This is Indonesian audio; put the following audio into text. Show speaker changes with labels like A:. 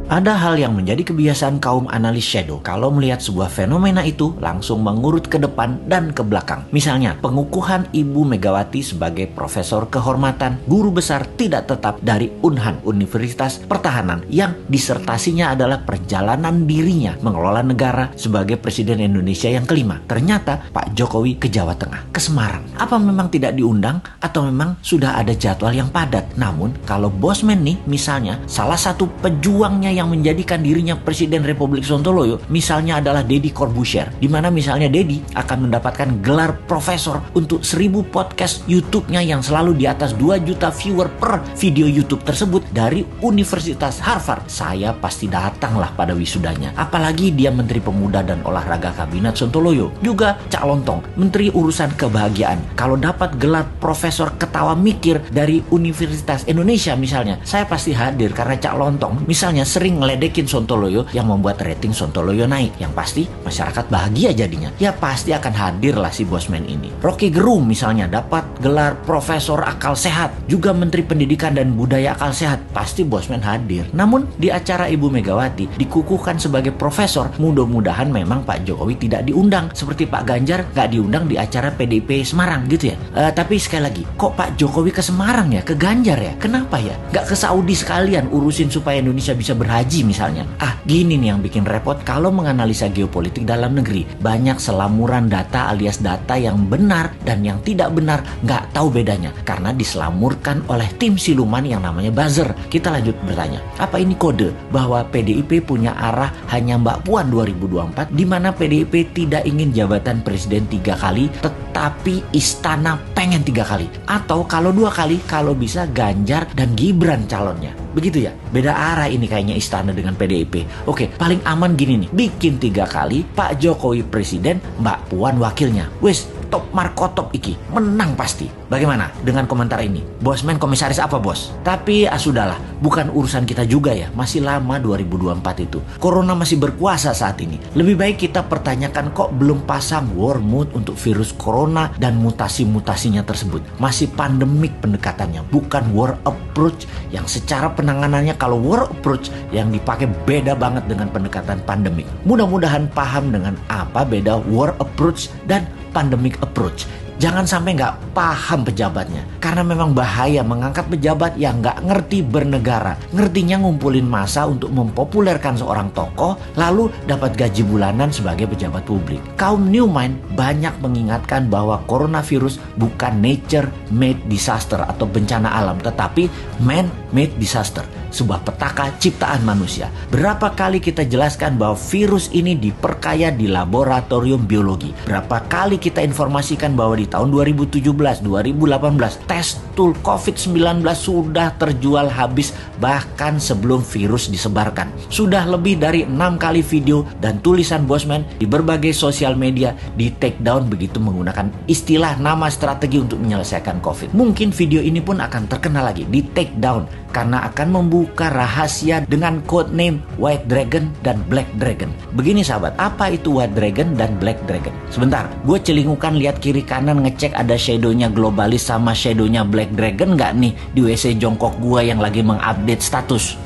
A: Ada hal yang menjadi kebiasaan kaum analis shadow kalau melihat sebuah fenomena itu langsung mengurut ke depan dan ke belakang. Misalnya, pengukuhan Ibu Megawati sebagai profesor kehormatan, guru besar tidak tetap dari Unhan, Universitas Pertahanan, yang disertasinya adalah perjalanan dirinya mengelola negara sebagai Presiden Indonesia yang kelima. Ternyata Pak Jokowi ke Jawa Tengah, ke Semarang. Apa memang tidak diundang atau memang sudah ada jadwal yang padat? Namun, kalau Bosman nih misalnya salah satu pejuangnya yang menjadikan dirinya Presiden Republik Sontoloyo misalnya adalah Deddy Corbuzier, di mana misalnya Deddy akan mendapatkan gelar profesor untuk 1000 podcast YouTube-nya yang selalu di atas 2 juta viewer per video YouTube tersebut dari Universitas Harvard. Saya pasti datanglah pada wisudanya. Apalagi dia Menteri Pemuda dan Olahraga Kabinet Sontoloyo. Juga Cak Lontong, Menteri Urusan Kebahagiaan. Kalau dapat gelar profesor ketawa mikir dari Universitas Indonesia misalnya, saya pasti hadir karena Cak Lontong misalnya sering ngeledekin Sontoloyo yang membuat rating Sontoloyo naik. Yang pasti masyarakat bahagia jadinya. Ya pasti akan hadir lah si Bosman ini. Rocky Gerung misalnya dapat gelar Profesor Akal Sehat, juga Menteri Pendidikan dan Budaya Akal Sehat, pasti Bosman hadir. Namun di acara Ibu Megawati dikukuhkan sebagai profesor, mudah-mudahan memang Pak Jokowi tidak diundang seperti Pak Ganjar gak diundang di acara PDIP Semarang gitu ya. Tapi sekali lagi, kok Pak Jokowi ke Semarang ya, ke Ganjar ya? Kenapa ya? Gak ke Saudi sekalian urusin supaya Indonesia bisa berhaji misalnya. Gini nih yang bikin repot kalau menganalisa geopolitik dalam negeri. Banyak selamuran data alias data yang benar dan yang tidak benar, nggak tahu bedanya karena diselamurkan oleh tim siluman yang namanya buzzer. Kita lanjut bertanya, apa ini kode bahwa PDIP punya arah hanya Mbak Puan 2024, di mana PDIP tidak ingin jabatan presiden 3 kali tetapi istana pengen 3 kali, atau kalau 2 kali kalau bisa Ganjar dan Gibran calonnya? Begitu ya, beda arah ini kayaknya istana dengan PDIP. Oke, paling aman gini nih, bikin 3 kali, Pak Jokowi presiden, Mbak Puan wakilnya. Wes, top markotop iki, menang pasti. Bagaimana dengan komentar ini? Bosman komisaris apa bos? Tapi sudahlah, bukan urusan kita juga ya, masih lama 2024 itu. Corona masih berkuasa saat ini. Lebih baik kita pertanyakan kok belum pasang war mode untuk virus corona dan mutasi-mutasinya tersebut. Masih pandemik pendekatannya, bukan war approach yang secara penanganannya kalau war approach yang dipakai beda banget dengan pendekatan pandemik. Mudah-mudahan paham dengan apa beda war approach dan pandemic approach. Jangan sampai nggak paham pejabatnya. Karena memang bahaya mengangkat pejabat yang nggak ngerti bernegara. Ngertinya ngumpulin massa untuk mempopulerkan seorang tokoh, lalu dapat gaji bulanan sebagai pejabat publik. Kaum New Mind banyak mengingatkan bahwa coronavirus bukan nature-made disaster atau bencana alam, tetapi man-made disaster. Sebuah petaka ciptaan manusia. Berapa kali kita jelaskan bahwa virus ini diperkaya di laboratorium biologi. Berapa kali kita informasikan bahwa di tahun 2017, 2018 tes tool COVID-19 sudah terjual habis bahkan sebelum virus disebarkan. Sudah lebih dari 6 kali video dan tulisan Bosman di berbagai sosial media di take down begitu menggunakan istilah nama strategi untuk menyelesaikan COVID. Mungkin video ini pun akan terkenal lagi di take down karena akan membuka rahasia dengan code name White Dragon dan Black Dragon. Begini sahabat, apa itu White Dragon dan Black Dragon? Sebentar, gue celingukan lihat kiri kanan ngecek ada shadownya globalis sama shadownya Black Dragon nggak nih di WC jongkok gue yang lagi mengupdate status.